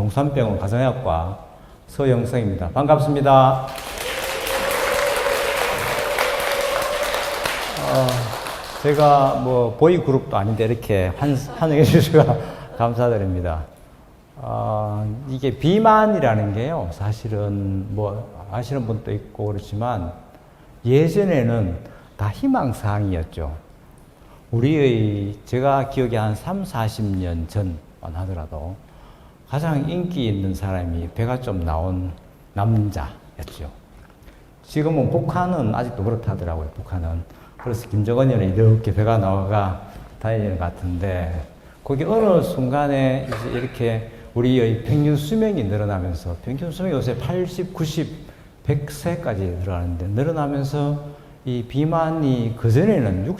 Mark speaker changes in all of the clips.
Speaker 1: 동산병원 가정의학과 서영성입니다. 반갑습니다. 제가 뭐 보이그룹도 아닌데 이렇게 환영해 주셔서 감사드립니다. 이게 비만이라는 게요, 사실은 뭐 아시는 분도 있고 그렇지만 예전에는 다 희망사항이었죠. 제가 기억에 한 40년 전만 하더라도 가장 인기 있는 사람이 배가 좀 나온 남자였죠. 지금은 북한은 아직도 그렇다 하더라고요, 북한은. 그래서 김정은이는 이렇게 배가 나와가 다니는 것 같은데, 거기 어느 순간에 이제 이렇게 우리의 평균 수명이 늘어나면서, 평균 수명이 요새 80, 90, 100세까지 늘어나는데, 늘어나면서 이 비만이 그전에는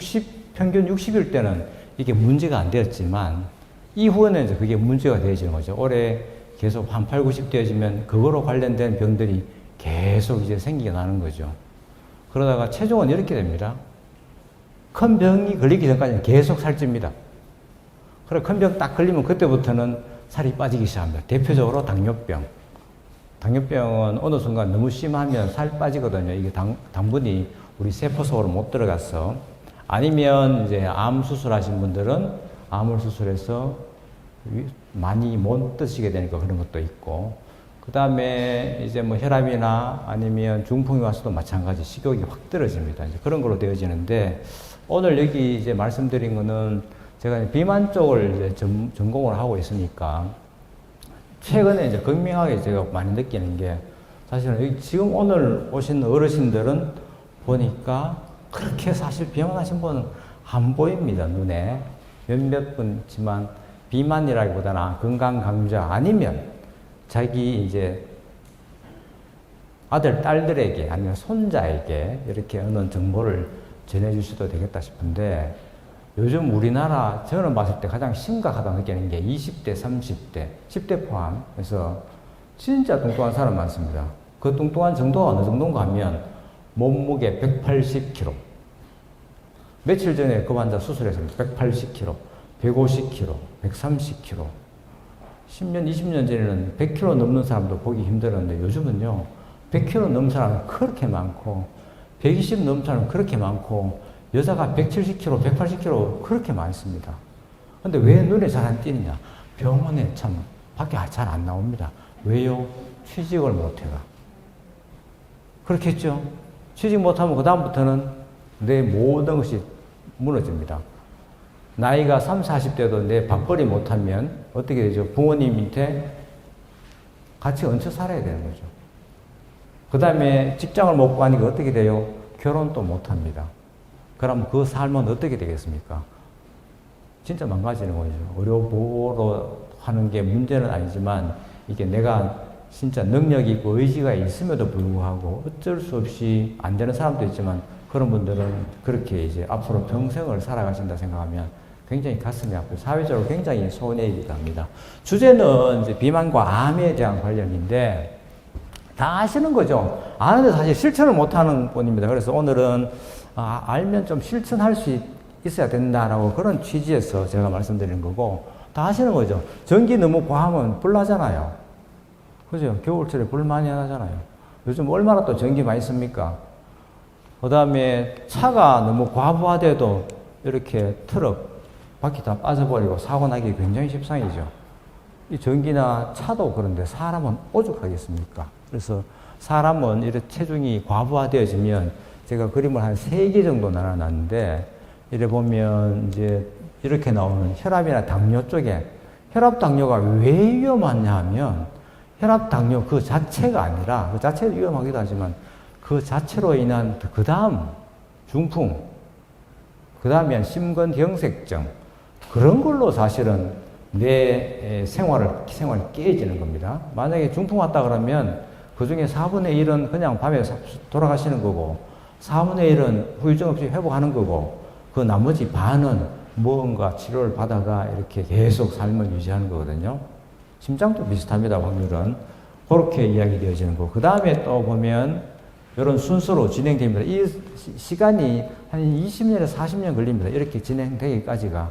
Speaker 1: 평균 60일 때는 이게 문제가 안 되었지만, 이후에는 이제 그게 문제가 되어지는 거죠. 올해 계속 한 8, 90 되어지면 그거로 관련된 병들이 계속 이제 생기게 나는 거죠. 그러다가 최종은 이렇게 됩니다. 큰 병이 걸리기 전까지는 계속 살찝니다. 그래, 큰 병 딱 걸리면 그때부터는 살이 빠지기 시작합니다. 대표적으로 당뇨병. 당뇨병은 어느 순간 너무 심하면 살 빠지거든요. 이게 당분이 우리 세포 속으로 못 들어가서. 아니면 이제 암 수술하신 분들은 암을 수술해서 많이 못 드시게 되니까 그런 것도 있고, 그 다음에 이제 뭐 혈압이나 아니면 중풍이 와서도 마찬가지 식욕이 확 떨어집니다. 이제 그런 걸로 되어지는데, 오늘 여기 이제 말씀드린 거는 제가 비만 쪽을 이제 전공을 하고 있으니까 최근에 이제 극명하게 제가 많이 느끼는 게, 사실은 지금 오늘 오신 어르신들은 보니까 그렇게 사실 비만하신 분은 안 보입니다, 눈에. 몇몇 분 있지만 비만이라기보다는 건강 강자, 아니면 자기 이제 아들, 딸들에게 아니면 손자에게 이렇게 어느 정보를 전해주셔도 되겠다 싶은데, 요즘 우리나라 저는 봤을 때 가장 심각하다고 느끼는 게 20대, 30대, 10대 포함해서 진짜 뚱뚱한 사람 많습니다. 그 뚱뚱한 정도가 어느 정도인가 하면 몸무게 180kg. 며칠 전에 그 환자 수술했습니다. 180kg, 150kg, 130kg. 10년, 20년 전에는 100kg 넘는 사람도 보기 힘들었는데, 요즘은요, 100kg 넘는 사람은 그렇게 많고, 120 넘는 사람은 그렇게 많고, 여자가 170kg, 180kg 그렇게 많습니다. 근데 왜 눈에 잘 안 띄느냐? 병원에 참 밖에 잘 안 나옵니다. 왜요? 취직을 못해가. 그렇겠죠? 취직 못하면 그다음부터는 내 모든 것이 무너집니다. 나이가 30, 40대도 내 밥벌이 못하면 어떻게 되죠? 부모님 밑에 같이 얹혀 살아야 되는 거죠. 그 다음에 직장을 못 구하니까 어떻게 돼요? 결혼도 못합니다. 그럼 그 삶은 어떻게 되겠습니까? 진짜 망가지는 거죠. 의료보호로 하는 게 문제는 아니지만, 이게 내가 진짜 능력이 있고 의지가 있음에도 불구하고 어쩔 수 없이 안 되는 사람도 있지만, 그런 분들은 그렇게 이제 앞으로 평생을 살아가신다 생각하면 굉장히 가슴이 아프고 사회적으로 굉장히 손해이기도 합니다. 주제는 이제 비만과 암에 대한 관련인데, 다 아시는 거죠? 아는데 사실 실천을 못하는 분입니다. 그래서 오늘은 알면 좀 실천할 수 있어야 된다라고 그런 취지에서 제가 말씀드리는 거고, 다 아시는 거죠? 전기 너무 과하면 불 나잖아요. 그죠? 겨울철에 불 많이 나잖아요. 요즘 얼마나 또 전기 많이 씁니까? 그 다음에 차가 너무 과부하돼도 이렇게 트럭 바퀴 다 빠져버리고 사고 나기 굉장히 십상이죠. 이 전기나 차도 그런데 사람은 오죽하겠습니까? 그래서 사람은 이렇게 체중이 과부하되어지면, 제가 그림을 한 3개 정도 나눠놨는데, 이래 보면 이제 이렇게 나오는 혈압이나 당뇨 쪽에, 혈압 당뇨가 왜 위험하냐 하면, 혈압 당뇨 그 자체가 아니라, 그 자체도 위험하기도 하지만 그 자체로 인한 그 다음 중풍, 그 다음에 심근경색증, 그런 걸로 사실은 내 생활이 깨지는 겁니다. 만약에 중풍 왔다 그러면 그 중에 4분의 1은 그냥 밤에 돌아가시는 거고, 4분의 1은 후유증 없이 회복하는 거고, 그 나머지 반은 무언가 치료를 받아가 이렇게 계속 삶을 유지하는 거거든요. 심장도 비슷합니다, 확률은. 그렇게 이야기되어지는 거고, 그 다음에 또 보면 이런 순서로 진행됩니다. 이 시간이 한 20년에서 40년 걸립니다. 이렇게 진행되기까지가.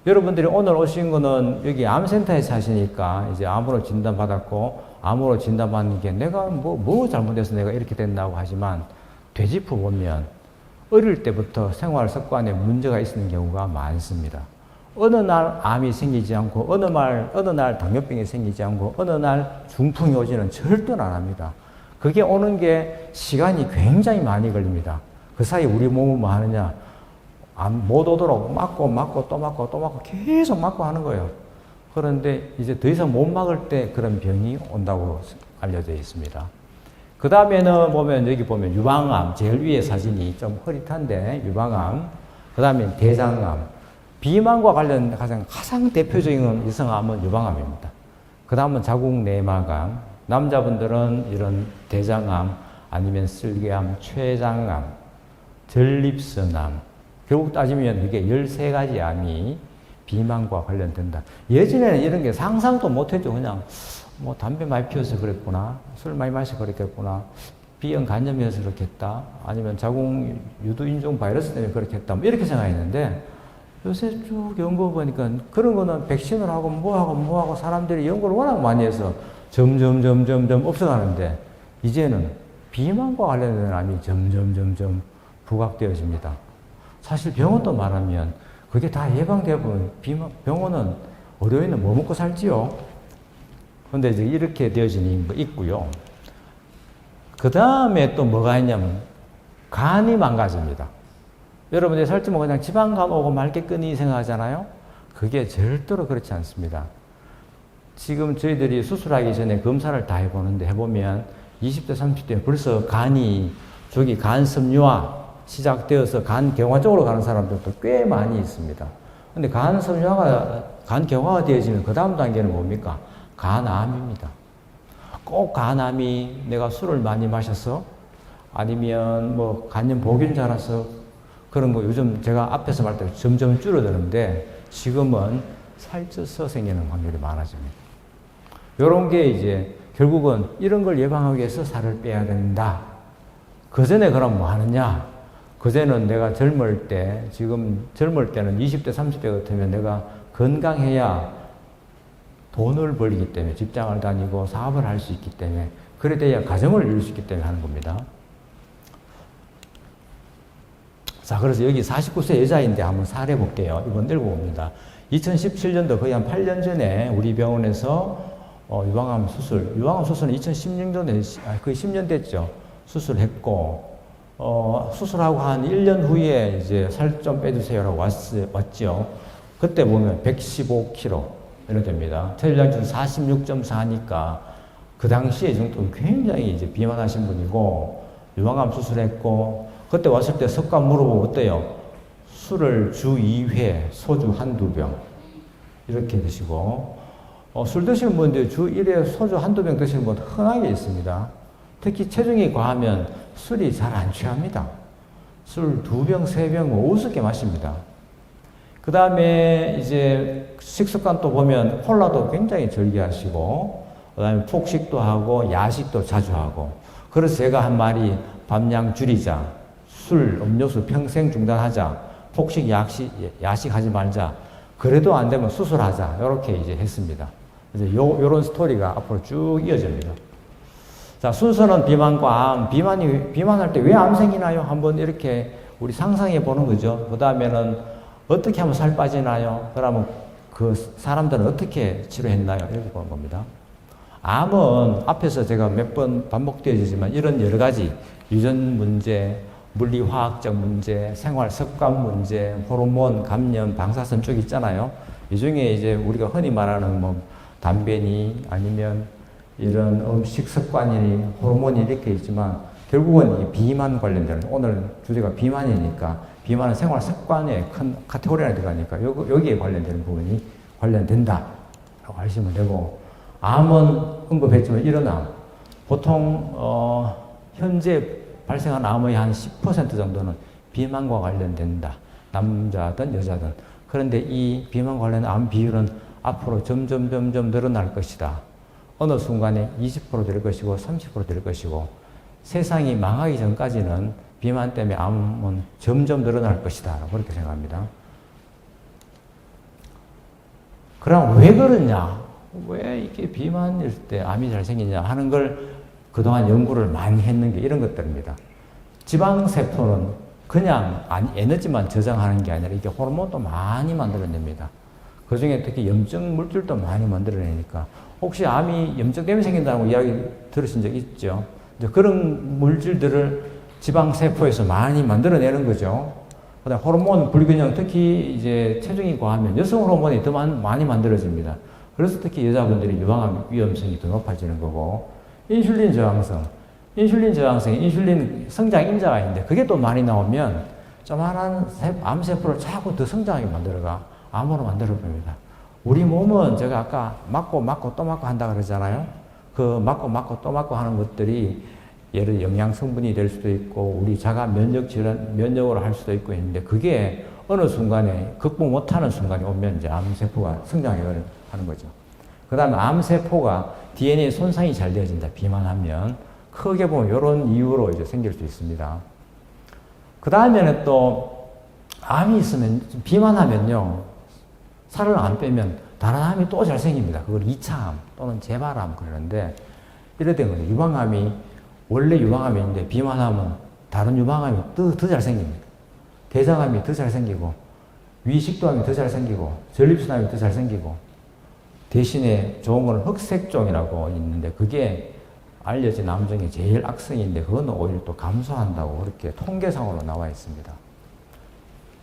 Speaker 1: 여러분들이 오늘 오신 거는 여기 암센터에 사시니까 이제 암으로 진단받았고, 암으로 진단받는 게 내가 뭐 잘못해서 내가 이렇게 된다고 하지만, 되짚어 보면 어릴 때부터 생활 습관에 문제가 있는 경우가 많습니다. 어느 날 암이 생기지 않고, 어느 날 당뇨병이 생기지 않고, 어느 날 중풍이 오지는 절대로 안 합니다. 그게 오는 게 시간이 굉장히 많이 걸립니다. 그 사이 우리 몸은 뭐 하느냐? 못 오도록 맞고 또 맞고 계속 맞고 하는 거예요. 그런데 이제 더 이상 못 막을 때 그런 병이 온다고 알려져 있습니다. 그 다음에는 보면 여기 보면 유방암, 제일 위에 사진이 좀 흐릿한데 유방암, 그 다음에 대장암, 비만과 관련 가장 대표적인 여성암은 유방암입니다. 그 다음은 자궁내막암, 남자분들은 이런 대장암, 아니면 쓸개암, 췌장암, 전립선암, 결국 따지면 이게 13가지 암이 비만과 관련된다. 예전에는 이런 게 상상도 못했죠. 그냥 뭐 담배 많이 피워서 그랬구나, 술 많이 마셔서 그랬겠구나, B형 간염이어서 그렇겠다, 아니면 자궁 유두인종 바이러스 때문에 그렇겠다, 뭐 이렇게 생각했는데 요새 쭉 연구 보니까 그런 거는 백신을 하고 뭐하고 사람들이 연구를 워낙 많이 해서 점점 없어가는데, 이제는 비만과 관련된 암이 점점 부각되어집니다. 사실 병원도 말하면 그게 다 예방되어 보면 병원은 의료인은 뭐 먹고 살지요? 근데 이제 이렇게 되어지는 거 있고요. 그 다음에 또 뭐가 있냐면 간이 망가집니다. 여러분들이 살찌 뭐 그냥 지방간 오고 말겠거니 생각하잖아요. 그게 절대로 그렇지 않습니다. 지금 저희들이 수술하기 전에 검사를 다 해보면 20대, 30대 벌써 간이 저기 간 섬유화 시작되어서 간 경화 쪽으로 가는 사람들도 꽤 많이 있습니다. 근데 간 섬유화가, 간 경화가 되어지면 그 다음 단계는 뭡니까? 간암입니다. 꼭 간암이 내가 술을 많이 마셔서 아니면 뭐 간염 보균자라서 그런 거 요즘 제가 앞에서 말할 때 점점 줄어드는데 지금은 살쪄서 생기는 확률이 많아집니다. 요런 게 이제 결국은 이런 걸 예방하기 위해서 살을 빼야 된다. 그 전에 그럼 뭐 하느냐? 그전에는 내가 젊을 때, 지금 젊을 때는 20대, 30대 같으면 내가 건강해야 돈을 벌기 때문에 직장을 다니고 사업을 할 수 있기 때문에 그래 돼야 가정을 이룰 수 있기 때문에 하는 겁니다. 자, 그래서 여기 49세 여자인데 한번 사례 볼게요. 이번 읽어봅니다. 2017년도 거의 한 8년 전에 우리 병원에서 유방암 수술은 2016년에 거의 10년 됐죠. 수술했고 수술하고 한 1년 후에 이제 살 좀 빼주세요라고 왔죠. 그때 보면 115kg 이렇게 됩니다. 체질량도 46.4니까 그 당시에 이 정도면 굉장히 이제 비만하신 분이고 유방암 수술했고 그때 왔을 때 습관 물어보고 어때요? 술을 주 2회, 소주 한두 병 이렇게 드시고 술 드시는 분들 주 1회 소주 한두 병 드시는 분 흔하게 있습니다. 특히 체중이 과하면 술이 잘 안 취합니다. 술 2병, 3병 우습게 마십니다. 그 다음에 이제 식습관 또 보면 콜라도 굉장히 절개하시고 그 다음에 폭식도 하고 야식도 자주 하고 그래서 제가 한 말이 밤양 줄이자, 술, 음료수 평생 중단하자, 폭식, 야식 하지 말자, 그래도 안 되면 수술하자 이렇게 이제 했습니다. 이제 요런 스토리가 앞으로 쭉 이어집니다. 자, 순서는 비만과 암, 비만할 때 왜 암 생기나요? 한번 이렇게 우리 상상해 보는 거죠. 그 다음에는 어떻게 하면 살 빠지나요? 그러면 그 사람들은 어떻게 치료했나요? 이렇게 보는 겁니다. 암은 앞에서 제가 몇 번 반복되어지지만 이런 여러 가지 유전 문제, 물리화학적 문제, 생활 습관 문제, 호르몬, 감염, 방사선 쪽 있잖아요. 이 중에 이제 우리가 흔히 말하는 뭐 담배니 아니면 이런 음식 습관이니 호르몬이 이렇게 있지만 결국은 이 비만 관련되는, 오늘 주제가 비만이니까 비만은 생활 습관의 큰 카테고리 안에 들어가니까 여기에 관련되는 부분이 관련된다라고 하시면 되고, 암은 언급했지만 이런 암, 보통 현재 발생한 암의 한 10% 정도는 비만과 관련된다. 남자든 여자든. 그런데 이 비만 관련 암 비율은 앞으로 점점 늘어날 것이다. 어느 순간에 20% 될 것이고 30% 될 것이고 세상이 망하기 전까지는 비만 때문에 암은 점점 늘어날 것이다. 그렇게 생각합니다. 그럼 왜 그러냐? 왜 이게 비만일 때 암이 잘 생기냐 하는 걸 그동안 연구를 많이 했는 게 이런 것들입니다. 지방세포는 그냥 에너지만 저장하는 게 아니라 이게 호르몬도 많이 만들어냅니다. 그 중에 특히 염증 물질도 많이 만들어내니까 혹시 암이 염증 때문에 생긴다고 이야기 들으신 적 있죠? 이제 그런 물질들을 지방세포에서 많이 만들어내는 거죠. 그다음 호르몬 불균형, 특히 이제 체중이 과하면 여성 호르몬이 더 많이 만들어집니다. 그래서 특히 여자분들이 유방암 위험성이 더 높아지는 거고, 인슐린 저항성, 인슐린 성장 인자가 있는데 그게 또 많이 나오면 조만한 암세포를 자꾸 더 성장하게 만들어가 암으로 만들어버립니다. 우리 몸은 제가 아까 맞고 또 맞고 한다 그러잖아요. 그 맞고 또 맞고 하는 것들이 예를 영양 성분이 될 수도 있고 우리 자가 면역 질환, 면역으로 할 수도 있고 있는데 그게 어느 순간에 극복 못하는 순간이 오면 이제 암세포가 성장하는 거죠. 그 다음에 암세포가 DNA 손상이 잘 되어진다. 비만하면 크게 보면 이런 이유로 이제 생길 수 있습니다. 그 다음에는 또 암이 있으면 비만하면요 살을 안 빼면 다른 암이 또 잘 생깁니다. 그걸 2차암 또는 재발암 그러는데 이래 된 거죠. 유방암이 원래 유방암인데 비만하면 다른 유방암이 더 잘 생깁니다. 대장암이 더 잘 생기고 위식도암이 더 잘 생기고 전립선암이 더 잘 생기고 대신에 좋은 거는 흑색종이라고 있는데 그게 알려진 암 중에 제일 악성인데 그건 오히려 또 감소한다고 그렇게 통계상으로 나와 있습니다.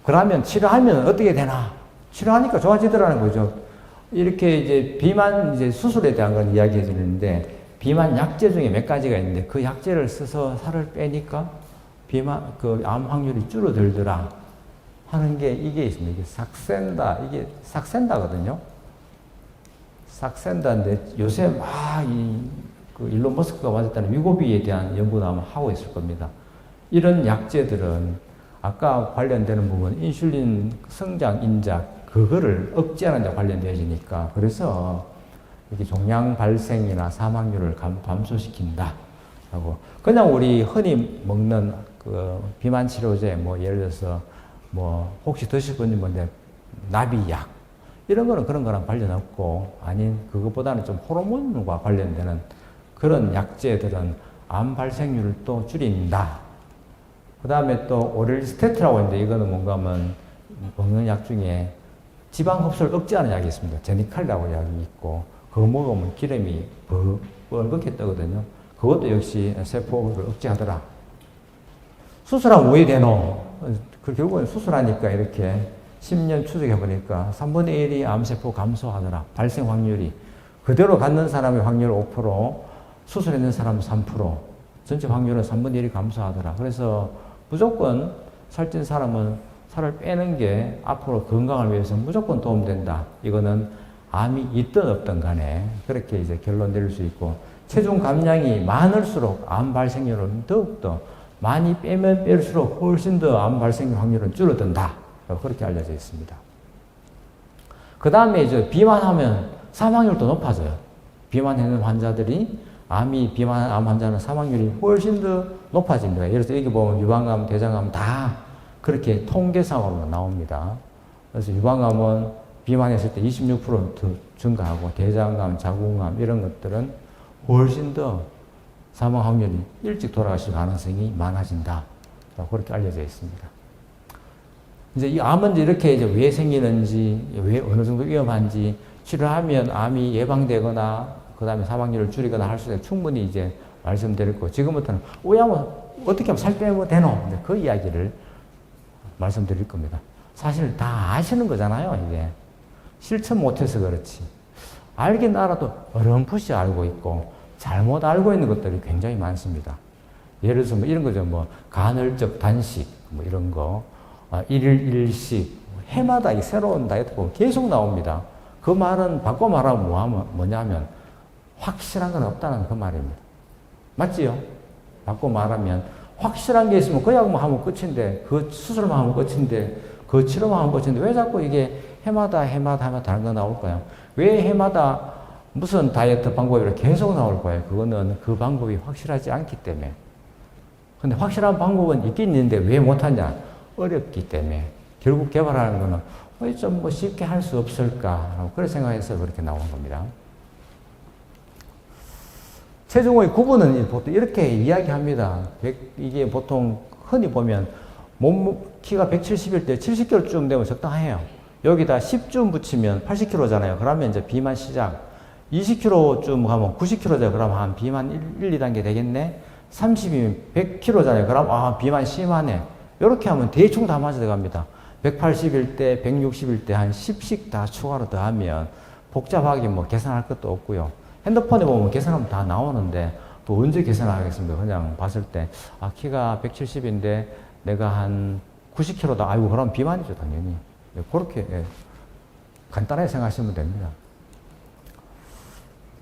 Speaker 1: 그러면 치료하면 어떻게 되나? 치료하니까 좋아지더라는 거죠. 이렇게 이제 비만 이제 수술에 대한 건 이야기해 주는데 비만 약제 중에 몇 가지가 있는데 그 약제를 써서 살을 빼니까 비만 그 암 확률이 줄어들더라 하는 게 이게 있습니다. 이게 이게 삭센다거든요. 삭센다인데 요새 막 그 일론 머스크가 맞았다는 위고비에 대한 연구도 아마 하고 있을 겁니다. 이런 약제들은 아까 관련되는 부분 인슐린 성장 인자 그거를 억제하는 데 관련되어지니까 그래서 이렇게 종양 발생이나 사망률을 감소시킨다 하고 그냥 우리 흔히 먹는 그 비만 치료제 뭐 예를 들어서 뭐 혹시 드실 분이 뭔데 나비약 이런 거는 그런 거랑 관련 없고 아닌 그것보다는 좀 호르몬과 관련되는 그런 약제들은 암 발생률을 또 줄인다. 그 다음에 또 오렐리스테트라고 있는데 이거는 뭔가 하면 먹는 약 중에 지방 흡수를 억제하는 약이 있습니다. 제니칼이라고 약이 있고 그거 먹으면 기름이 뻘겋게 뜨거든요. 그것도 역시 세포를 억제하더라. 수술하면 왜 되노? 그 결국은 수술하니까 이렇게 10년 추적해보니까 3분의 1이 암세포 감소하더라. 발생 확률이. 그대로 갖는 사람의 확률 5%, 수술했는 사람은 3%, 전체 확률은 3분의 1이 감소하더라. 그래서 무조건 살찐 사람은 살을 빼는 게 앞으로 건강을 위해서 무조건 도움된다. 이거는 암이 있든 없든 간에 그렇게 이제 결론 내릴 수 있고 체중 감량이 많을수록 암 발생률은 더욱더 많이 빼면 뺄수록 훨씬 더 암 발생 확률은 줄어든다. 그렇게 알려져 있습니다. 그 다음에 이제 비만하면 사망률도 높아져요. 비만하는 환자들이 비만암 환자는 사망률이 훨씬 더 높아집니다. 예를 들어서 여기 보면 유방암, 대장암 다 그렇게 통계상으로 나옵니다. 그래서 유방암은 비만했을 때 26% 증가하고 대장암, 자궁암 이런 것들은 훨씬 더 사망 확률이 일찍 돌아가실 가능성이 많아진다. 그렇게 알려져 있습니다. 이제 이 암은 이렇게 이제 왜 생기는지, 왜 어느 정도 위험한지, 치료하면 암이 예방되거나, 그 다음에 사망률을 줄이거나 할 수 있는 충분히 이제 말씀드렸고, 지금부터는 오야면 어떻게 하면 살 빼면 되노? 그 이야기를 말씀드릴 겁니다. 사실 다 아시는 거잖아요, 이게. 실천 못해서 그렇지. 알긴 알아도 어렴풋이 알고 있고, 잘못 알고 있는 것들이 굉장히 많습니다. 예를 들어서 뭐 이런 거죠. 뭐, 간헐적 단식, 뭐 이런 거. 일일 일식, 해마다 이 새로운 다이어트가 계속 나옵니다. 그 말은 바꿔 말하면 뭐냐면 확실한 건 없다는 그 말입니다. 맞지요? 바꿔 말하면 확실한 게 있으면 그 약만 하면 끝인데 그 수술만 하면 끝인데 그 치료만 하면 끝인데 왜 자꾸 이게 해마다 다른 거 나올까요? 왜 해마다 무슨 다이어트 방법이 계속 나올 거예요? 그거는 그 방법이 확실하지 않기 때문에. 근데 확실한 방법은 있긴 있는데 왜 못하냐? 어렵기 때문에. 결국 개발하는 거는 좀 뭐 쉽게 할 수 없을까? 그런 생각해서 그렇게 나온 겁니다. 체중의 구분은 보통 이렇게 이야기합니다. 이게 보통 흔히 보면 키가 170일 때 70kg쯤 되면 적당해요. 여기다 10쯤 붙이면 80kg잖아요. 그러면 이제 비만 시작. 20kg쯤 가면 90kg잖아요. 그럼 한 비만 1, 2단계 되겠네. 30이면 100kg잖아요. 그럼 비만 심하네. 이렇게 하면 대충 다 맞아 들어갑니다. 180일 때, 160일 때 한 10씩 다 추가로 더하면 복잡하게 뭐 계산할 것도 없고요. 핸드폰에 보면 계산하면 다 나오는데 또 언제 계산하겠습니까? 그냥 봤을 때 키가 170인데 내가 한 90kg다. 아이고 그럼 비만이죠 당연히. 그렇게 간단하게 생각하시면 됩니다.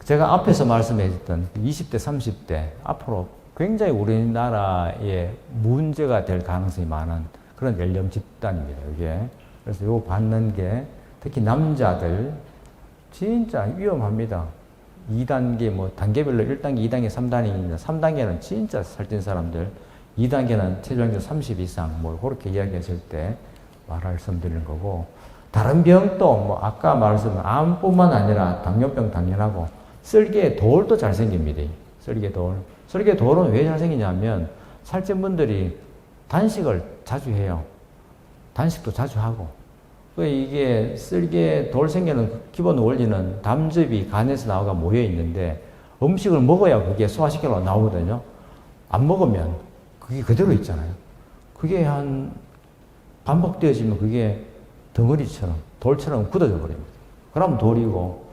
Speaker 1: 제가 앞에서 말씀해줬던 20대, 30대 앞으로 굉장히 우리나라에 문제가 될 가능성이 많은 그런 연령 집단입니다. 이게. 그래서 이거 받는 게 특히 남자들 진짜 위험합니다. 2단계 뭐 단계별로 1단계, 2단계, 3단계입니다. 3단계는 진짜 살찐 사람들, 2단계는 체중이 30 이상 뭐 그렇게 이야기했을 때 말씀드리는 거고, 다른 병도 뭐 아까 말씀드린 암뿐만 아니라 당뇨병 당연하고 쓸개 돌도 잘생깁니다. 쓸개 돌. 쓸개 돌은 왜 잘생기냐면 살찐 분들이 단식을 자주 해요. 단식도 자주 하고. 이게 쓸개 돌 생기는 기본 원리는 담즙이 간에서 나오가 모여 있는데 음식을 먹어야 그게 소화시켜서 나오거든요. 안 먹으면 그게 그대로 있잖아요. 그게 한 반복되어지면 그게 덩어리처럼 돌처럼 굳어져 버립니다. 그럼 돌이고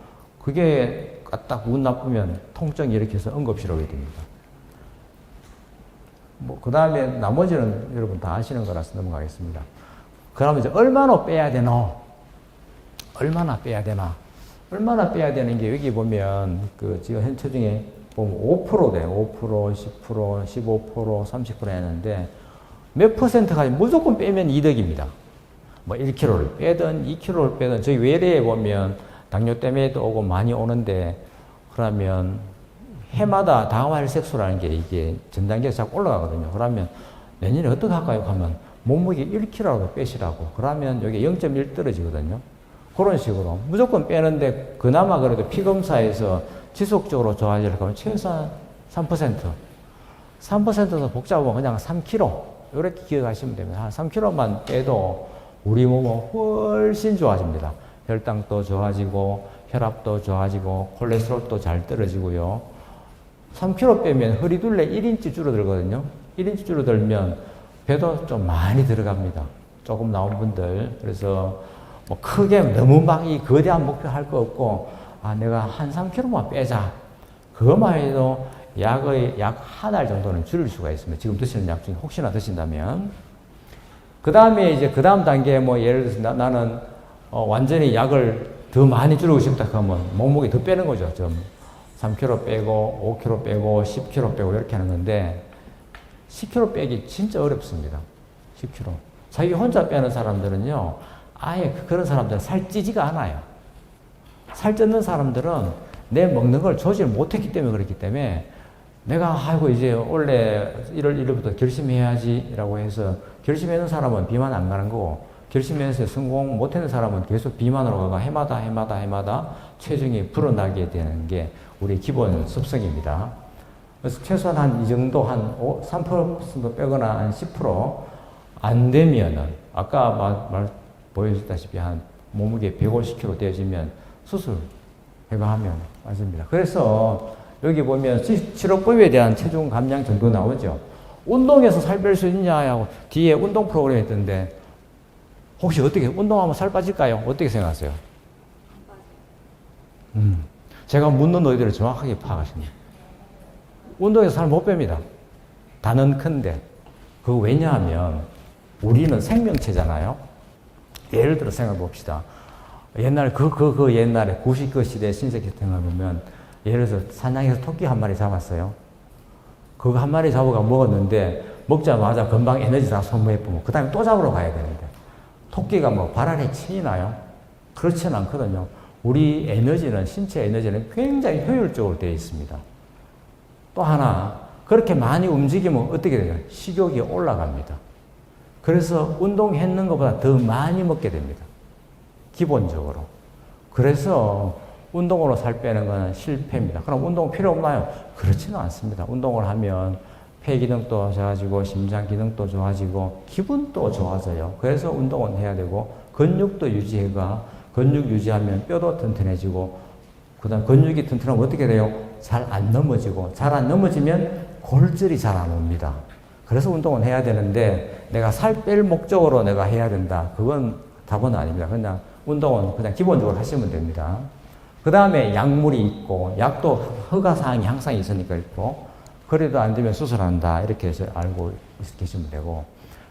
Speaker 1: 그게 딱 운 나쁘면 통증이 일으켜서 응급실로 오게 됩니다. 그 다음에 나머지는 여러분 다 아시는 거라서 넘어가겠습니다. 그러면 이제 얼마나 빼야 되노? 얼마나 빼야 되나? 얼마나 빼야 되는 게 여기 보면 지금 현 체중에 보면 5% 돼요. 5%, 10%, 15%, 30% 했는데 몇 %가 무조건 빼면 이득입니다. 뭐 1kg를 빼든 2kg를 빼든 저희 외래에 보면 당뇨 때문에도 오고 많이 오는데 그러면 해마다 다음할 색소라는 게 이게 전 단계에서 자꾸 올라가거든요. 그러면 내년에 어떻게 할까요? 하면 몸무게 1kg라도 빼시라고. 그러면 여기 0.1 떨어지거든요. 그런 식으로 무조건 빼는데 그나마 그래도 피검사에서 지속적으로 좋아지려고 하면 최소한 3%. 3%도 복잡하면 그냥 3kg. 이렇게 기억하시면 됩니다. 한 3kg만 빼도 우리 몸은 훨씬 좋아집니다. 혈당도 좋아지고 혈압도 좋아지고 콜레스테롤도 잘 떨어지고요. 3kg 빼면 허리둘레 1인치 줄어들거든요. 1인치 줄어들면 배도 좀 많이 들어갑니다. 조금 나온 분들. 그래서 뭐 크게 너무 막 이 거대한 목표 할 거 없고 내가 한 3kg만 빼자. 그것만 해도 약 한 알 정도는 줄일 수가 있습니다. 지금 드시는 약 중에 혹시나 드신다면. 그 다음에 이제 그 다음 단계 뭐 예를 들어서 나는 완전히 약을 더 많이 줄이고 싶다 그러면 몸무게 더 빼는 거죠. 좀 3kg 빼고 5kg 빼고 10kg 빼고 이렇게 하는 건데 10kg 빼기 진짜 어렵습니다. 10kg. 자기 혼자 빼는 사람들은요. 아예 그런 사람들은 살 찌지가 않아요. 살 찌는 사람들은 내 먹는 걸 조절 못했기 때문에 그렇기 때문에 내가 이제 원래 1월 1일부터 결심해야지 라고 해서 결심하는 사람은 비만 안 가는 거고 결심해서 성공 못하는 사람은 계속 비만으로 가가 해마다 체중이 불어나게 되는 게 우리 기본 습성입니다. 그래서 최소한 한 이 정도 한 3% 빼거나 한 10%안 되면은 아까 보여줬다시피 한 몸무게 150kg 되어지면 수술 해방하면 맞습니다. 그래서 여기 보면 치료법에 대한 체중 감량 정도 나오죠. 운동해서 살 뺄 수 있냐 하고 뒤에 운동 프로그램이 있던데 혹시 어떻게 운동하면 살 빠질까요? 어떻게 생각하세요? 제가 묻는 너희들을 정확하게 파악하십니다. 운동해서 살 못 뺍니다. 단은 큰데 그거 왜냐하면 우리는 생명체잖아요. 예를 들어 생각해 봅시다. 옛날 옛날에 90그 시대 신세계통을 보면 예를 들어서 산양에서 토끼 한 마리 잡았어요. 그거 한 마리 잡아가 먹었는데 먹자마자 금방 에너지 다 소모해보면 그 다음에 또 잡으러 가야 되는데 토끼가 뭐 발 아래 침이 나요? 그렇지는 않거든요. 우리 에너지는 신체 에너지는 굉장히 효율적으로 되어 있습니다. 또 하나 그렇게 많이 움직이면 어떻게 돼요? 식욕이 올라갑니다. 그래서 운동했는 것보다 더 많이 먹게 됩니다. 기본적으로. 그래서 운동으로 살 빼는 건 실패입니다. 그럼 운동 필요 없나요? 그렇지는 않습니다. 운동을 하면 폐 기능도 좋아지고 심장 기능도 좋아지고 기분도 좋아져요. 그래서 운동은 해야 되고 근육도 유지해가 근육 유지하면 뼈도 튼튼해지고 그다음 근육이 튼튼하면 어떻게 돼요? 잘 안 넘어지고 잘 안 넘어지면 골절이 잘 안 옵니다. 그래서 운동은 해야 되는데 내가 살 뺄 목적으로 내가 해야 된다. 그건 답은 아닙니다. 그냥 운동은 그냥 기본적으로 하시면 됩니다. 그 다음에 약물이 있고 약도 허가사항이 항상 있으니까 있고 그래도 안 되면 수술한다. 이렇게 해서 알고 계시면 되고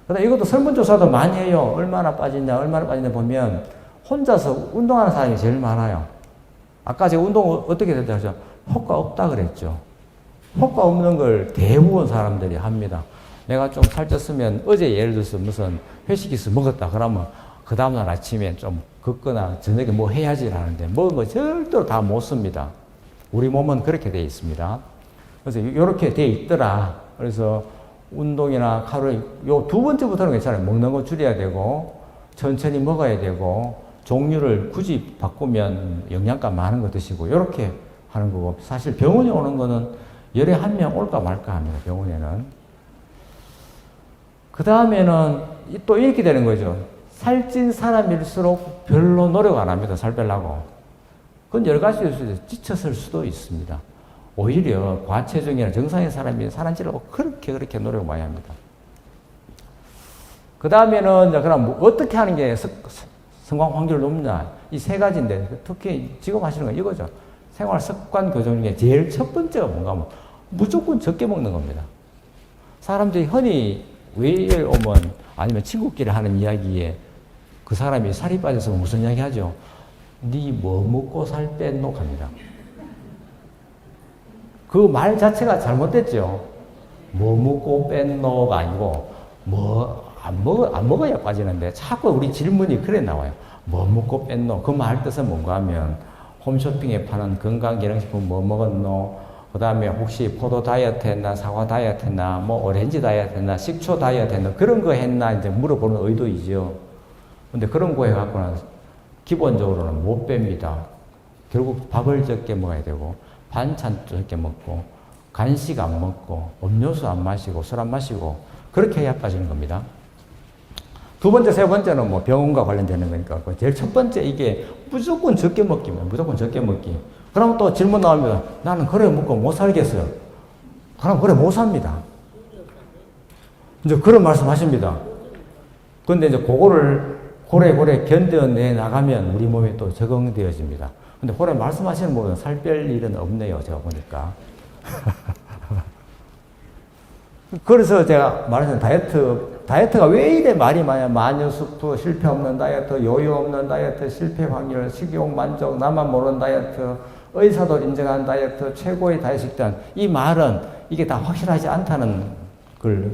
Speaker 1: 그 다음에 이것도 설문조사도 많이 해요. 얼마나 빠지냐 보면 혼자서 운동하는 사람이 제일 많아요. 아까 제가 운동 어떻게 됐다 하죠? 효과 없다 그랬죠. 효과 없는 걸 대부분 사람들이 합니다. 내가 좀 살쪘으면 어제 예를 들어서 무슨 회식에서 먹었다 그러면 그 다음날 아침에 좀 걷거나 저녁에 뭐 해야지 하는데 먹은 거 절대로 다 못 씁니다. 우리 몸은 그렇게 되어 있습니다. 그래서 이렇게 되어 있더라. 그래서 운동이나 칼로리 요 두 번째부터는 괜찮아요. 먹는 거 줄여야 되고 천천히 먹어야 되고 종류를 굳이 바꾸면 영양가 많은 거 드시고 이렇게 하는 거고 사실 병원에 오는 거는 열에 한 명 올까 말까 합니다. 병원에는. 그 다음에는 또 이렇게 되는 거죠. 살찐 사람일수록 별로 노력 안 합니다. 살 빼려고. 그건 여러 가지 이유로 지쳤을 수도 있습니다. 오히려 과체중이나 정상인 사람이 살 찌려고 그렇게 노력 많이 합니다. 그 다음에는 그럼 뭐 어떻게 하는 게 성공 확률이 높냐? 이 세 가지인데 특히 지금 하시는 건 이거죠. 생활 습관 교정 중에 제일 첫 번째가 뭔가 하면 무조건 적게 먹는 겁니다. 사람들이 흔히 외일 오면 아니면 친구끼리 하는 이야기에 그 사람이 살이 빠져서 무슨 이야기 하죠? 니 뭐 먹고 살 뺐노? 합니다. 그 말 자체가 잘못됐죠. 뭐 먹고 뺐노가 아니고 안 먹어야 빠지는데 자꾸 우리 질문이 그래 나와요. 뭐 먹고 뺐노? 그 말 뜻은 뭔가 하면 홈쇼핑에 파는 건강기능식품 뭐 먹었노? 그 다음에 혹시 포도 다이어트 했나? 사과 다이어트 했나? 뭐 오렌지 다이어트 했나? 식초 다이어트 했나? 그런 거 했나? 이제 물어보는 의도이죠. 근데 그런 거 해갖고는 기본적으로는 못 뺍니다. 결국 밥을 적게 먹어야 되고 반찬도 적게 먹고 간식 안 먹고 음료수 안 마시고 술 안 마시고 그렇게 해야 빠지는 겁니다. 두 번째, 세 번째는 뭐 병원과 관련되는 거니까 제일 첫 번째 이게 무조건 적게 먹기입니다. 무조건 적게 먹기. 그럼 또 질문 나옵니다. 나는 그래 먹고 못 살겠어요. 그럼 그래 못 삽니다. 이제 그런 말씀 하십니다. 근데 이제 그거를 고래 견뎌내 나가면 우리 몸에 또 적응되어집니다. 근데 고래 말씀하시는 분은 살 뺄 일은 없네요. 제가 보니까. 그래서 제가 말했던 다이어트가 왜 이래 말이 많아요? 마녀수프, 실패 없는 다이어트, 요요 없는 다이어트, 실패 확률, 식욕 만족, 나만 모르는 다이어트, 의사도 인정한 다이어트, 최고의 다이어트 식단. 이 말은 이게 다 확실하지 않다는 걸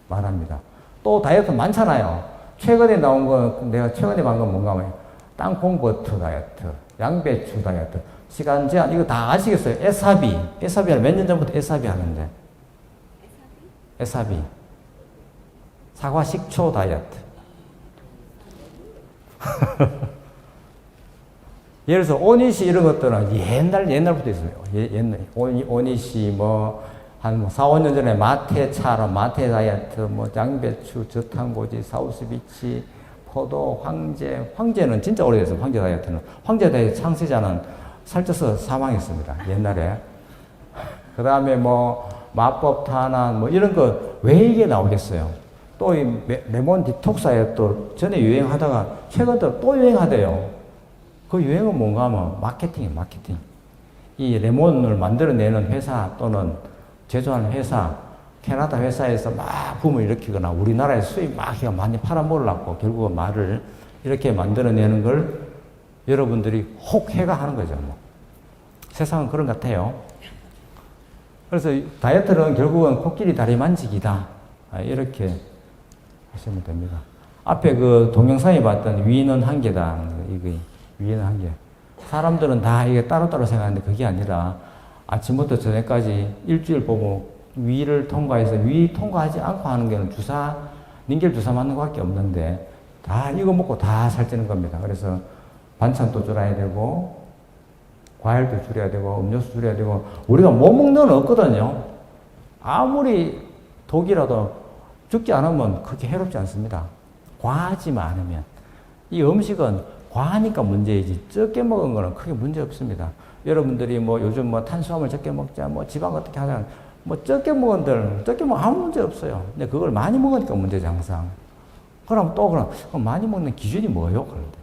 Speaker 1: 말합니다. 또 다이어트 많잖아요. 최근에 나온 건, 내가 최근에 본 건 뭔가 하면 땅콩 버터 다이어트, 양배추 다이어트, 시간 제한, 이거 다 아시겠어요? 에사비 몇 년 전부터 에사비 하는데. 에사비. 사과 식초 다이어트. 예를 들어서 오니시 이런 것들은 옛날부터 있어요. 오니시 한 4, 5년 전에 마테차로 마테 다이어트, 양배추, 저탄고지, 사우스비치, 포도, 황제는 진짜 오래됐어요. 황제 다이어트는. 황제 다이어트 창시자는 살쪄서 사망했습니다. 옛날에. 그 다음에 마법 탄환, 이런 거 왜 이게 나오겠어요? 또 이 레몬 디톡스 다이어트 전에 유행하다가 최근 들어 또 유행하대요. 그 유행은 뭔가 하면 마케팅이에요, 마케팅. 이 레몬을 만들어내는 회사 또는 제조하는 회사, 캐나다 회사에서 막 붐을 일으키거나 우리나라에 수입 막 많이 팔아먹으려고 결국은 말을 이렇게 만들어내는 걸 여러분들이 혹해가 하는 거죠. 세상은 그런 것 같아요. 그래서 다이어트는 결국은 코끼리 다리 만지기다. 이렇게 하시면 됩니다. 앞에 그 동영상에 봤던 위는 한계다. 이게 위는 한계. 사람들은 다 이게 따로따로 생각하는데 그게 아니라 아침부터 저녁까지 일주일 보고 위를 통과해서 위 통과하지 않고 하는 게는 닌겔 주사 맞는 것밖에 없는데 다 이거 먹고 다 살찌는 겁니다. 그래서 반찬도 줄여야 되고, 과일도 줄여야 되고, 음료수 줄여야 되고, 우리가 못 먹는 건 없거든요. 아무리 독이라도 죽지 않으면 그렇게 해롭지 않습니다. 과하지만 않으면. 이 음식은 과하니까 문제이지, 적게 먹은 거는 크게 문제 없습니다. 여러분들이 뭐 요즘 뭐 탄수화물 적게 먹자, 뭐 지방 어떻게 하자, 뭐 적게 먹은들, 적게 먹으면 아무 문제 없어요. 근데 그걸 많이 먹으니까 문제지, 항상. 그럼 또 그럼 많이 먹는 기준이 뭐예요? 그런데.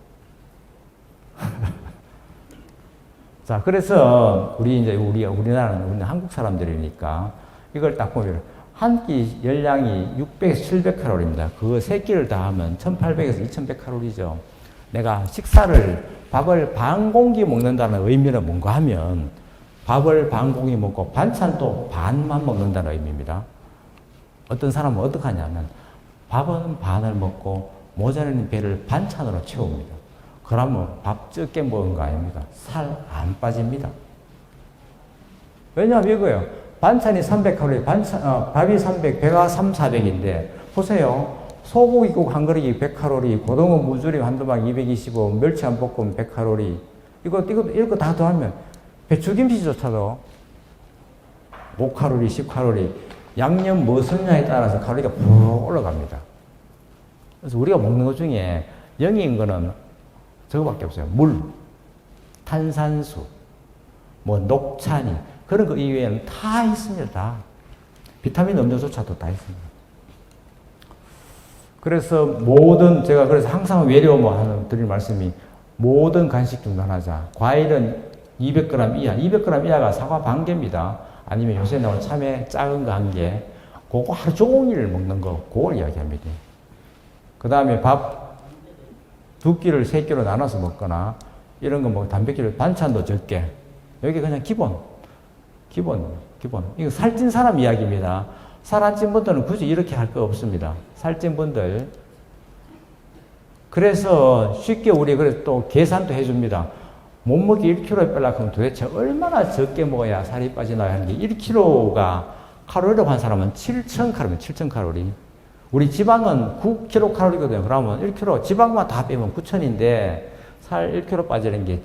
Speaker 1: 자, 그래서 우리나라는 우리는 한국 사람들이니까 이걸 딱 보면 한 끼 열량이 600에서 700칼로리입니다. 그거 세 끼를 다 하면 1800에서 2100칼로리죠. 내가 밥을 반 공기 먹는다는 의미는 뭔가 하면 밥을 반 공기 먹고 반찬도 반만 먹는다는 의미입니다. 어떤 사람은 어떻게 하냐면 밥은 반을 먹고 모자라는 배를 반찬으로 채웁니다. 그러면 밥 적게 먹은 거 아닙니까? 살 안 빠집니다. 왜냐하면 이거예요. 반찬이 300칼로리, 밥이 300, 배가 3, 400인데, 보세요. 소고기국 한 그릇이 100칼로리, 고등어 무조림 한두 방 225, 멸치 한 볶음 100칼로리. 이거 다 더하면, 배추김치조차도 5칼로리, 10칼로리, 양념 뭐 썼냐에 따라서 칼로리가 푹 올라갑니다. 그래서 우리가 먹는 것 중에 영인 거는 저거밖에 없어요. 물, 탄산수, 뭐 녹차니, 그런 거 이외에는 다 있습니다. 다. 비타민 음료조차도 다 있습니다. 그래서 제가 항상 드릴 말씀이 모든 간식 중단하자. 과일은 200g 이하, 200g 이하가 사과 반 개입니다. 아니면 요새 나온 참외 작은 거 한 개, 그거 하루 종일 먹는 거, 그걸 이야기합니다. 그 다음에 밥 2끼를 3끼로 나눠서 먹거나, 이런 거 단백질 반찬도 적게. 여기 그냥 기본. 이거 살찐 사람 이야기입니다. 살 안 찐 분들은 굳이 이렇게 할 거 없습니다. 살찐 분들. 그래서 쉽게 우리 또 계산도 해줍니다. 몸무게 1kg 빼려고 하면 도대체 얼마나 적게 먹어야 살이 빠지나 하는 게 1kg가 칼로리라고 한 사람은 7,000칼로리. 우리 지방은 9kcal거든요. 그러면 1kg, 지방만 다 빼면 9,000인데 살 1kg 빠지는 게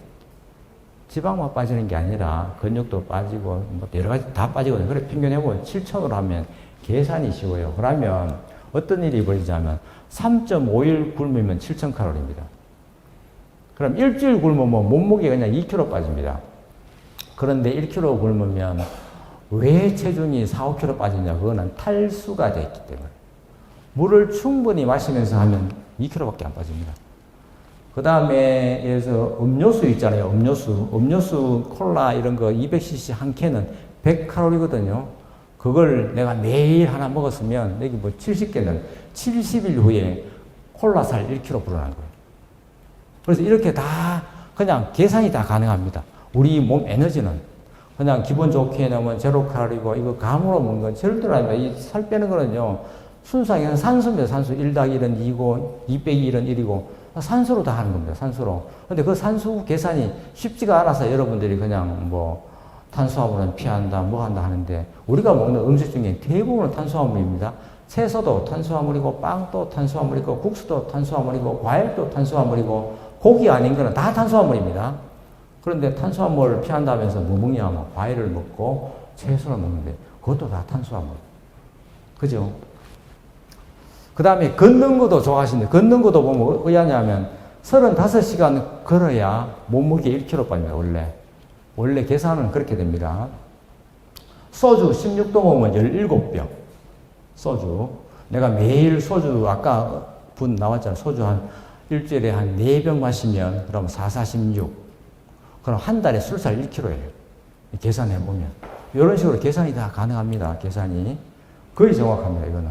Speaker 1: 지방만 빠지는 게 아니라 근육도 빠지고 뭐 여러 가지 다 빠지거든요. 그래 평균해보면 7,000으로 하면 계산이 쉬워요. 그러면 어떤 일이 벌어지냐면 3.5일 굶으면 7,000칼로리입니다. 그럼 일주일 굶으면 몸무게가 그냥 2kg 빠집니다. 그런데 1kg 굶으면 왜 체중이 4, 5kg 빠지냐? 그거는 탈수가 됐기 때문에. 물을 충분히 마시면서 하면 2kg밖에 안 빠집니다. 그 다음에 예를 들어서 음료수 있잖아요. 음료수 콜라 이런 거 200cc 한 캔은 100칼로리거든요. 그걸 내가 매일 하나 먹었으면 여기 뭐 70개는 70일 후에 콜라 살 1kg 불어난 거예요. 그래서 이렇게 다 그냥 계산이 다 가능합니다. 우리 몸 에너지는 그냥 기분 좋게 해놓으면 제로 칼로리고 이거 감으로 먹는 건 절대로 아닙니다. 이 살 빼는 거는요. 순수하게 산소입니다. 산소 1-1은 2고 2-1은 1이고 산소로 다 하는 겁니다. 산소로. 근데 그 산소 계산이 쉽지가 않아서 여러분들이 그냥 뭐 탄수화물은 피한다, 뭐 한다 하는데 우리가 먹는 음식 중에 대부분은 탄수화물입니다. 채소도 탄수화물이고 빵도 탄수화물이고 국수도 탄수화물이고 과일도 탄수화물이고 고기 아닌 거는 다 탄수화물입니다. 그런데 탄수화물을 피한다면서 뭐 먹냐면 과일을 먹고 채소를 먹는데 그것도 다 탄수화물. 그죠? 그 다음에 걷는 것도 좋아하시는데 걷는 것도 보면 의하냐면 35시간 걸어야 몸무게 1kg 빠집니다. 원래 계산은 그렇게 됩니다. 소주 16도 먹으면 17병. 소주. 내가 매일 소주 아까 분 나왔잖아요. 소주 일주일에 한 4병 마시면 그럼 4, 16. 그럼 한 달에 술살 1kg예요. 계산해보면. 이런 식으로 계산이 다 가능합니다. 계산이. 거의 정확합니다. 이거는.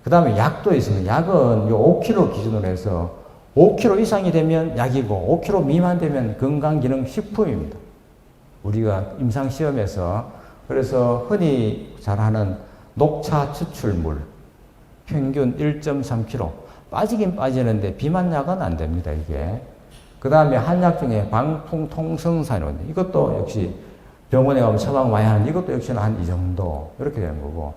Speaker 1: 그 다음에 약도 있습니다. 약은 요 5kg 기준으로 해서 5kg 이상이 되면 약이고 5kg 미만 되면 건강기능식품입니다. 우리가 임상시험에서 그래서 흔히 잘 하는 녹차 추출물 평균 1.3kg 빠지긴 빠지는데 비만약은 안 됩니다. 이게. 그 다음에 한약 중에 방풍통성산인 이것도 역시 병원에 가면 처방 많이 하는 이것도 역시나 한 이 정도 이렇게 되는 거고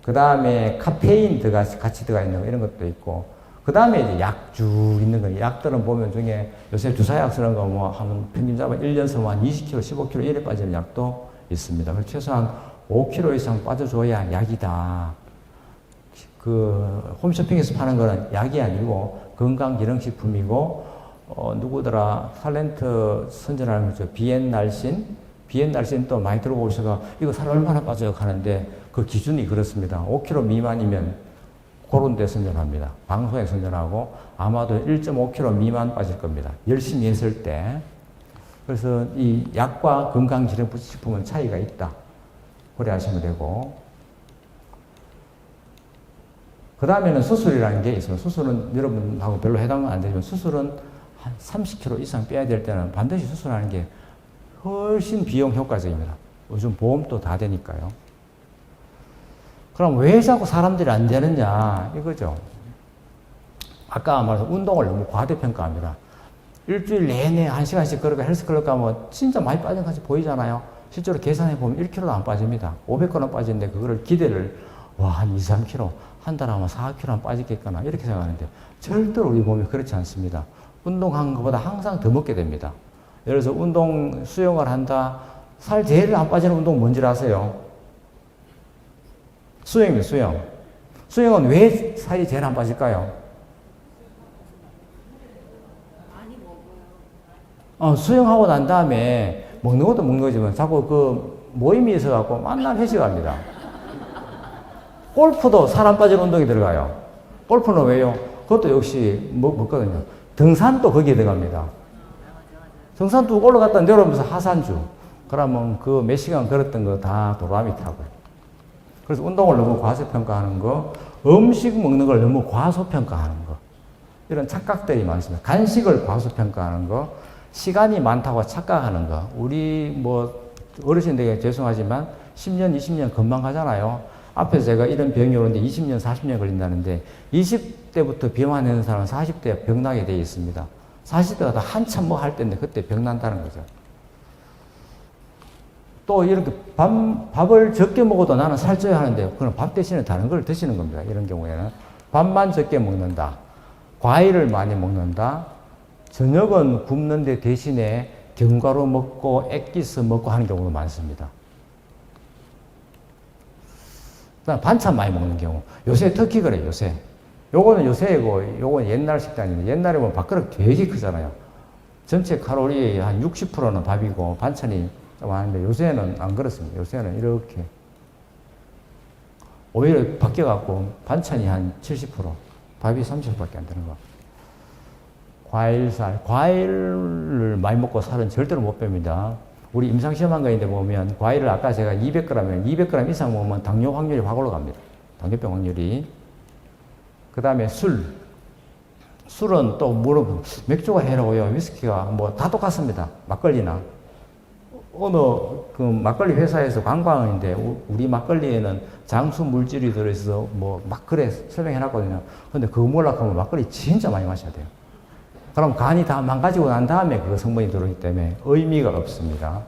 Speaker 1: 그 다음에 카페인 같이 들어가 있는 거 이런 것도 있고 그 다음에 이제 약 쭉 있는 거예요. 약들은 보면 중에 요새 주사약 쓰는 거 뭐 하면 평균 잡아 1년 쓰면 한 20kg, 15kg 이래 빠지는 약도 있습니다. 그래서 최소한 5kg 이상 빠져줘야 약이다. 그 홈쇼핑에서 파는 거는 약이 아니고 건강기능식품이고 누구더라 살렌트 선전하는 거죠. 비엔날신 또 많이 들어보셔서 이거 살 얼마나 빠져요 하는데 그 기준이 그렇습니다. 5kg 미만이면 그런 데 선전합니다. 방송에 선전하고 아마도 1.5kg 미만 빠질 겁니다. 열심히 했을 때. 그래서 이 약과 건강기능식품은 차이가 있다. 그래 하시면 되고. 그 다음에는 수술이라는 게 있습니다. 수술은 여러분하고 별로 해당은 안 되지만 수술은 한 30kg 이상 빼야 될 때는 반드시 수술하는 게 훨씬 비용 효과적입니다. 요즘 보험도 다 되니까요. 그럼 왜 자꾸 사람들이 안 되느냐 이거죠. 아까 말해서 운동을 너무 과대평가합니다. 일주일 내내 1시간씩 걸어가 헬스클럽 가면 진짜 많이 빠진 것같이 보이잖아요. 실제로 계산해 보면 1kg도 안 빠집니다. 500g 빠지는데 그거를 기대를 한 2, 3kg 한 달 하면 4kg 빠지겠거나 이렇게 생각하는데 절대로 우리 몸이 그렇지 않습니다. 운동한 것보다 항상 더 먹게 됩니다. 예를 들어서 운동 수영을 한다. 살 제일 안 빠지는 운동 뭔지 아세요? 수영입니다. 수영. 수영은 왜 살이 제일 안 빠질까요?
Speaker 2: 많이 먹어요.
Speaker 1: 수영하고 난 다음에 먹는 것도 먹는 거지만 자꾸 그 모임이 있어갖고 만날 회식합니다. 골프도 살 안 빠지는 운동이 들어가요. 골프는 왜요? 그것도 역시 먹거든요. 등산도 거기에 들어갑니다. 등산 뚝 올라갔다 내려오면서 하산주. 그러면 그 몇 시간 걸었던 거 다 도라미 타고요. 그래서 운동을 너무 과소평가하는 거, 음식 먹는 걸 너무 과소평가하는 거. 이런 착각들이 많습니다. 간식을 과소평가하는 거, 시간이 많다고 착각하는 거. 우리 뭐 어르신들에게 죄송하지만 10년, 20년 금방 가잖아요. 앞에서 제가 이런 병이 오는데 20년, 40년 걸린다는데 20대부터 병 안 내는 사람은 40대에 병나게 되어 있습니다. 40대가 다 한참 뭐 할 때인데 그때 병 난다는 거죠. 또 이렇게 밥을 적게 먹어도 나는 살쪄야 하는데 그럼 밥 대신에 다른 걸 드시는 겁니다. 이런 경우에는 밥만 적게 먹는다. 과일을 많이 먹는다. 저녁은 굶는데 대신에 견과류 먹고 액기스 먹고 하는 경우도 많습니다. 그다음 반찬 많이 먹는 경우. 요새 특히 그래요. 요새. 요거는 요새고 요건 옛날 식단인데 옛날에 보면 밥그릇 되게 크잖아요. 전체 칼로리의 한 60%는 밥이고 반찬이 좀 하는데 요새는 안 그렇습니다. 요새는 이렇게 오히려 바뀌어갖고 반찬이 한 70%, 밥이 30%밖에 안 되는 거. 과일을 많이 먹고 살은 절대로 못 뺍니다. 우리 임상시험한 거인데 보면 과일을 아까 제가 200g이면 200g 이상 먹으면 당뇨 확률이 확 올라갑니다. 당뇨병 확률이. 그 다음에 술은 또 물어보면 맥주가 해로워요. 위스키가 뭐 다 똑같습니다. 막걸리나. 어느 그 막걸리 회사에서 관광인데 우리 막걸리에는 장수 물질이 들어있어 뭐 막 그래 설명해놨거든요. 근데 그거 몰라고 하면 막걸리 진짜 많이 마셔야 돼요. 그럼 간이 다 망가지고 난 다음에 그 성분이 들어오기 때문에 의미가 없습니다.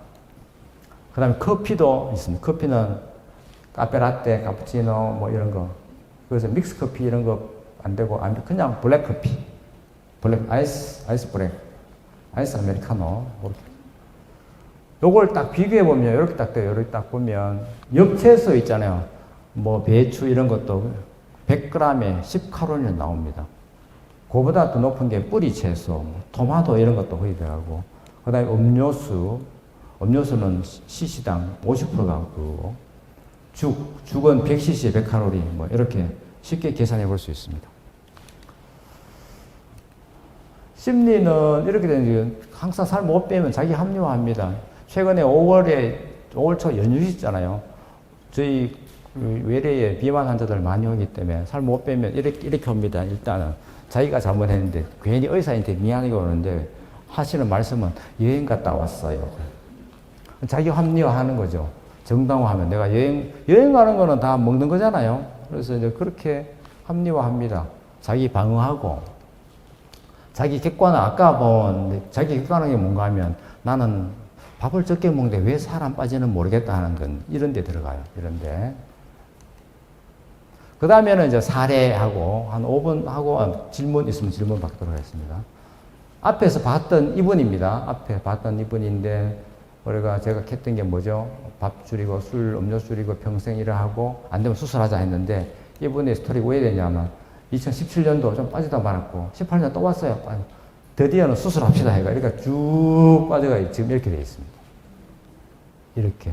Speaker 1: 그 다음에 커피도 있습니다. 커피는 카페라떼, 카푸치노 뭐 이런 거. 그래서 믹스 커피 이런 거 안 되고 그냥 블랙 커피. 아이스 블랙. 아이스 아메리카노. 이렇게. 요걸 딱 비교해보면, 이렇게 딱 돼요. 이렇게 딱 보면, 엽채소 있잖아요. 뭐, 배추 이런 것도 100g에 10칼로리는 나옵니다. 그보다 더 높은 게 뿌리 채소, 토마토 이런 것도 거의 들어가고, 그 다음에 음료수는 CC당 50%가 그거고, 죽은 100cc 100칼로리, 뭐, 이렇게 쉽게 계산해 볼 수 있습니다. 심리는 이렇게 되는 게 항상 살 못 빼면 자기 합리화합니다. 최근에 5월 초 연휴 있잖아요. 저희 외래에 비만 환자들 많이 오기 때문에 살 못 빼면 이렇게 옵니다. 일단은 자기가 잘못했는데 괜히 의사한테 미안하게 오는데 하시는 말씀은 여행 갔다 왔어요. 자기 합리화하는 거죠. 정당화하면 내가 여행 가는 거는 다 먹는 거잖아요. 그래서 이제 그렇게 합리화합니다. 자기 방어하고 자기 객관화, 아까 본 자기 객관화가 뭔가 하면 나는 밥을 적게 먹는데 왜 살 안 빠지는 모르겠다 하는 건 이런 데 들어가요. 이런 데. 그 다음에는 이제 사례하고 한 5분 하고 질문 있으면 질문 받도록 하겠습니다. 앞에서 봤던 이분입니다. 앞에 봤던 이분인데, 우리가 제가 했던 게 뭐죠? 밥 줄이고 술, 음료 줄이고 평생 일을 하고 안 되면 수술하자 했는데, 이분의 스토리가 왜 되냐면 2017년도 좀 빠지다 말았고 18년 또 왔어요. 드디어는 수술합시다 해가 그러니까 쭉 빠져가 지금 이렇게 되어 있습니다. 이렇게.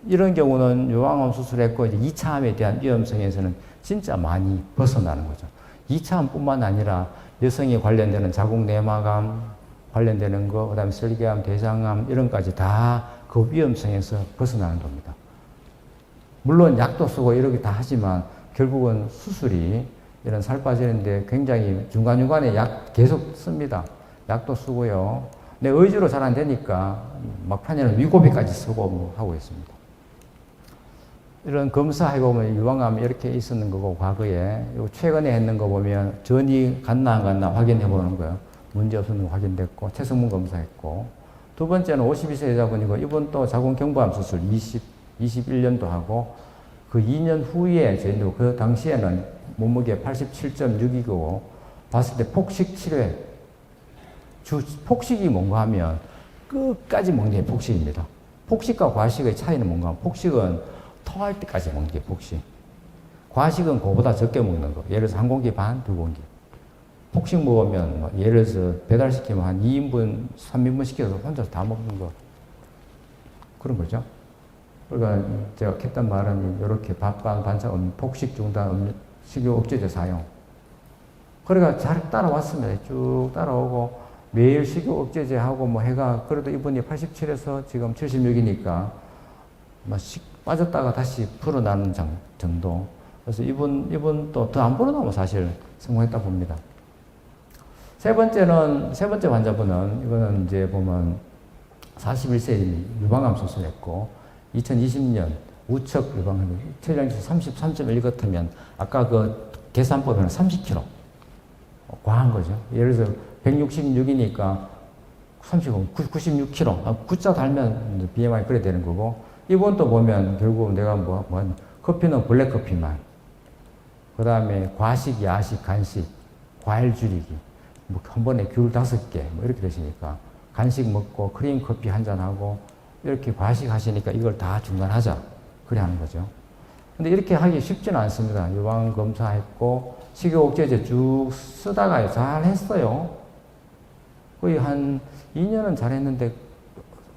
Speaker 1: 이런 경우는 요양암 수술했고 이제 2차암에 대한 위험성에서는 진짜 많이 벗어나는 거죠. 2차암뿐만 아니라 여성에 관련되는 자궁 내막암 관련되는 거, 그다음에 설계암, 대장암 이런 까지 다 그 위험성에서 벗어나는 겁니다. 물론 약도 쓰고 이렇게 다 하지만 결국은 수술이 이런 살 빠지는데 굉장히 중간중간에 약 계속 씁니다. 약도 쓰고요. 내 의지로 잘 안 되니까 막판에는 위고비까지 쓰고 뭐 하고 있습니다. 이런 검사해 보면 유방암이 이렇게 있었는 거고 과거에 최근에 했는 거 보면 전이 갔나 안 갔나 확인해 보는 거예요. 문제 없는 거 확인됐고 체성분 검사했고 두 번째는 52세 여자분이고 이분 또 자궁경부암 수술 21년도 하고 그 2년 후에 저희도 그 당시에는 몸무게 87.6이고 봤을 때 폭식 치료에 폭식이 뭔가 하면 끝까지 먹는 게 폭식입니다. 폭식과 과식의 차이는 뭔가 하면 폭식은 토할 때까지 먹는 게 폭식. 과식은 그보다 적게 먹는 거. 예를 들어서 한 공기 반, 두 공기. 폭식 먹으면 뭐 예를 들어서 배달시키면 한 2인분, 3인분 시켜서 혼자서 다 먹는 거. 그런 거죠. 그러니까 제가 했던 말은 이렇게 밥반 반찬 폭식 중단 식욕 억제제 사용. 그러니까 잘 따라왔습니다. 쭉 따라오고 매일 식욕 억제제 하고 뭐 해가 그래도 이분이 87에서 지금 76이니까 막 빠졌다가 다시 풀어나는 정도. 그래서 이분 또 더 안 풀어나면 사실 성공했다 봅니다. 세 번째 환자분은 이거는 이제 보면 41세 유방암 수술했고 2020년 우측 유방암 체중이 33.1 같으면 아까 그 계산법에는 30kg 과한 거죠. 예를 들어서 166이니까 96kg 9자 달면 BMI 그래 되는 거고 이분도 보면 결국 내가 뭐 커피는 블랙커피만 그 다음에 과식, 야식, 간식, 과일 줄이기 뭐 한 번에 귤 5개 뭐 이렇게 되시니까 간식 먹고 크림 커피 한잔 하고 이렇게 과식 하시니까 이걸 다 중단하자 그래 하는 거죠. 근데 이렇게 하기 쉽지는 않습니다. 유방 검사했고 식욕 억제제 쭉 쓰다가 잘 했어요. 거의 한 2년은 잘 했는데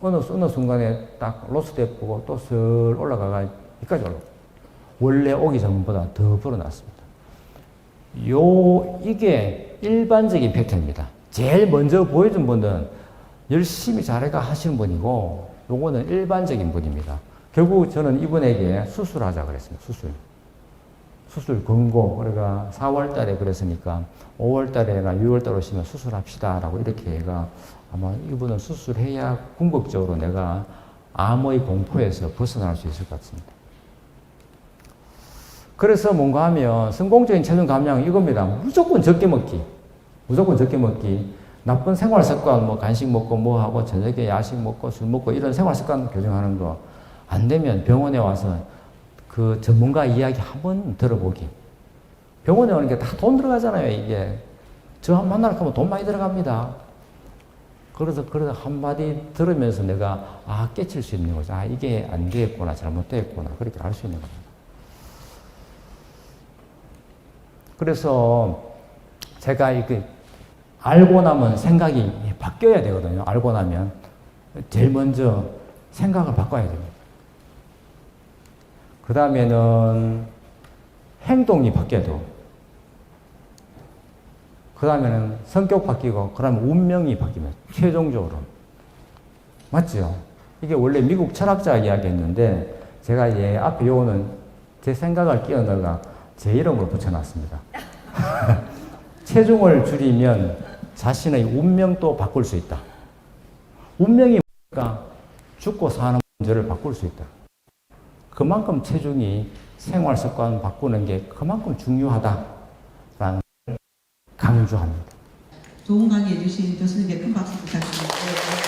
Speaker 1: 어느 순간에 딱 로스돼 보고 또 슬 올라가가 여기까지 올라가. 원래 오기 전보다 더 불어났습니다. 이게 일반적인 패턴입니다. 제일 먼저 보여준 분은 열심히 잘해가 하시는 분이고, 요거는 일반적인 분입니다. 결국 저는 이분에게 수술하자 그랬습니다. 수술 권고. 그러니까 4월 달에 그랬으니까 5월 달에나 6월 달에 오시면 수술합시다라고 이렇게 해가 아마 이분은 수술해야 궁극적으로 내가 암의 공포에서 벗어날 수 있을 것 같습니다. 그래서 뭔가 하면 성공적인 체중 감량은 이겁니다. 무조건 적게 먹기. 나쁜 생활 습관, 뭐 간식 먹고 뭐 하고 저녁에 야식 먹고 술 먹고 이런 생활 습관 교정하는 거 안 되면 병원에 와서 그 전문가 이야기 한번 들어보기. 병원에 오는 게 다 돈 들어가잖아요, 이게. 저 만나러 가면 돈 많이 들어갑니다. 그래서 한마디 들으면서 내가, 깨칠 수 있는 거죠. 이게 안 되겠구나, 잘못되겠구나. 그렇게 알 수 있는 겁니다. 그래서 제가 이게 알고 나면 생각이 바뀌어야 되거든요. 알고 나면. 제일 먼저 생각을 바꿔야 됩니다. 그 다음에는 행동이 바뀌어야 되고, 그 다음에는 성격 바뀌고, 그 다음에 운명이 바뀌면 최종적으로. 맞죠? 이게 원래 미국 철학자 이야기했는데, 제가 앞에 요거는 제 생각을 끼워 넣어가 제 이름으로 붙여놨습니다. 체중을 줄이면 자신의 운명도 바꿀 수 있다. 운명이 뭐니까 죽고 사는 문제를 바꿀 수 있다. 그만큼 체중이 생활 습관 바꾸는 게 그만큼 중요하다라는 걸 강조합니다.
Speaker 3: 좋은 강의 해주신 교수님께 큰 박수 부탁드립니다.